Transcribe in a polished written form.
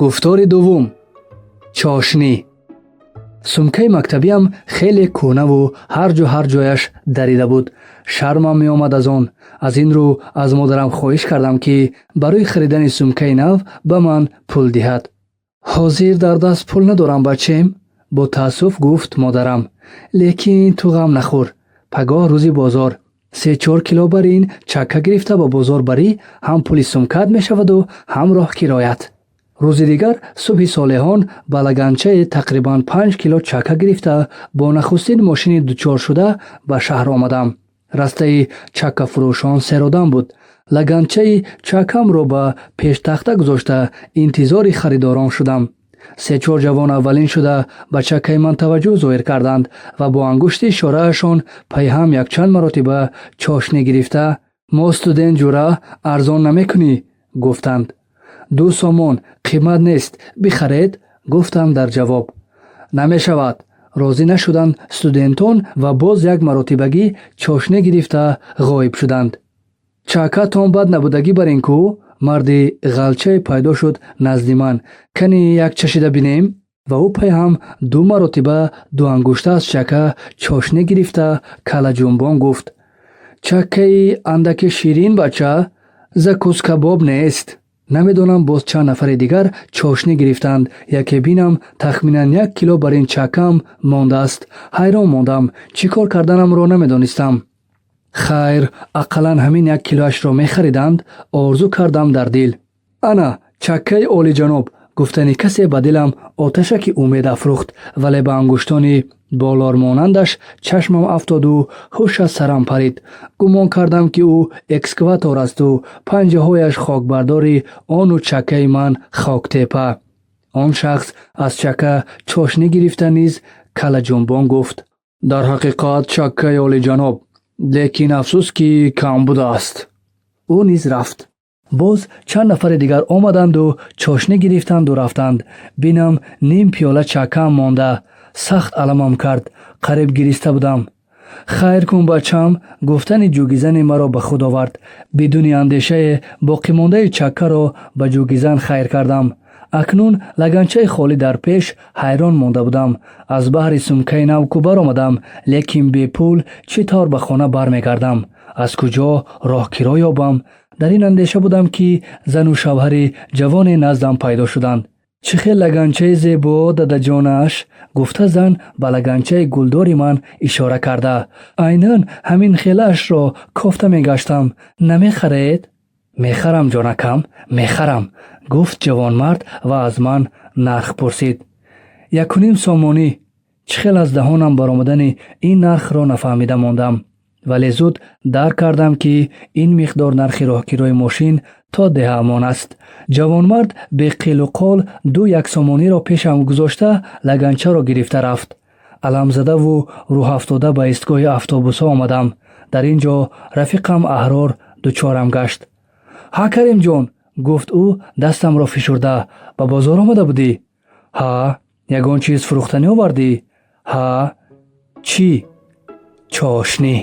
گفتار دوم. چاشنی. сумкаи мактабиам хеле кӯнаву ҳар ҷояш дарида буд. шармам меомад аз он. аз ин рӯ аз модарам хоҳиш кардам ки барои харидани сумкаи нав ба ман пул диҳад. ҳозир дар даст пул надорам бачем, бо таассуф гуфт модарам. лекин ту ғам нахӯр. пагоҳ рӯзи бозор 3-4 кило барин чакка гирифта ба бозор барӣ, ҳам пули сумкаат мешаваду ҳам роҳ кироят. рӯзи дигар субҳи солеҳон ба лаганчаи тақрибан 5 кило чакка гирифта бо нахустин мошини дучоршуда ба шаҳр омадам. растаи чаккафурӯшон серодам буд. лаганчаи чаккамро ба пештахта гузошта интизори харидорон шудам. 3-4 ҷавон аввалин шуда ба чаккаи ман таваҷҷӯҳ зоҳир карданд ва бо ангушти ишораашон пайҳам якчанд маротиба чошнӣ гирифта «Мо студент ҷура, арзон намекунӣ?» гуфтанд. 2 сомон, қимат нест, бихаред, гуфтам дар ҷавоб. Намешавад. розӣ нашуданд студентон ва боз як маротибагӣ чошнӣ гирифта ғоиб шуданд. чаккатон бад набудагӣ бар ин ку? марди ғалчае пайдо шуд назди ман. кани як чашида бинем? ва ӯ пайҳам 2 маротиба 2 ангушта аз чакка чошнӣ гирифта калаҷунбон гуфт. чаккаи андаки ширин бача, закус кабоб нест. намедонам боз чанд нафари дигар чошнӣ гирифтанд. яке бинам тахминан 1 кило бар ин чаккам мондааст. ҳайрон мондам. чӣ кор карданамро намедонистам. хайр, ақаллан ҳамин 1 килоашро мехариданд. орзу кардам дар дил. ана чаккаи олиҷаноб. гуфтани касе ба дилам оташаки умед афрӯхт, вале ба ангуштони болормонандаш чашмам афтоду ҳуш аз сарам парид. гумон кардам ки ӯ экскаватор асту панҷаҳояш хокбардори ону чаккаи ман хоктепа. он шахс аз чакка чошнӣ гирифта низ калаҷунбон гуфт. дар ҳақиқат чаккаи олиҷаноб, лекин афсӯс ки кам будааст. ӯ низ рафт. боз чанд нафари дигар омаданду чошнӣ гирифтанду рафтанд. бинам ним пиёла чаккаам монда. сахт аламам кард. қариб гириста будам. хайр кун бачам, гуфтани ҷугизани маро ба худ овард. бидуни андешае боқимондаи чаккаро ба ҷугизан хайр кардам. акнун лаганчаи холӣ дар пеш ҳайрон монда будам. аз баҳри сумкаи нав кӯбар омадам, лекин бепул чӣ тавр ба хона бармегардам? аз куҷо роҳкиро ёбам? дар ин андеша будам ки зану шавҳари ҷавоне наздам пайдо шуданд. чӣ хел лаганчаи зебо, дадаҷонаш, гуфта зан ба лаганчаи гулдори ман ишора карда. айнан ҳамин хелаашро кофта мегаштам. намехаред? мехарам ҷонакам, мехарам, гуфт ҷавонмард ва аз ман нарх пурсид. 1.5 сомонӣ. чӣ хел аз даҳонам баромадани ин нархро нафаҳмида мондам. вале зуд дарк кардам ки ин миқдор нархи роҳгирои мошин то деҳамон аст. ҷавонмард бе қилу қол 2 1-сомониро пешам гузошта лаганчаро гирифта рафт. аламзадаву рӯҳафтода ба истгоҳи автобусҳо омадам. дар ин ҷо рафиқам Аҳрор дучорам гашт. ҳа Каримҷон, гуфт ӯ дастамро фишурда, ба бозор омада будӣ? ҳа. ягон чиз фурӯхтанӣ овардӣ? ҳа. чӣ? чошнӣ.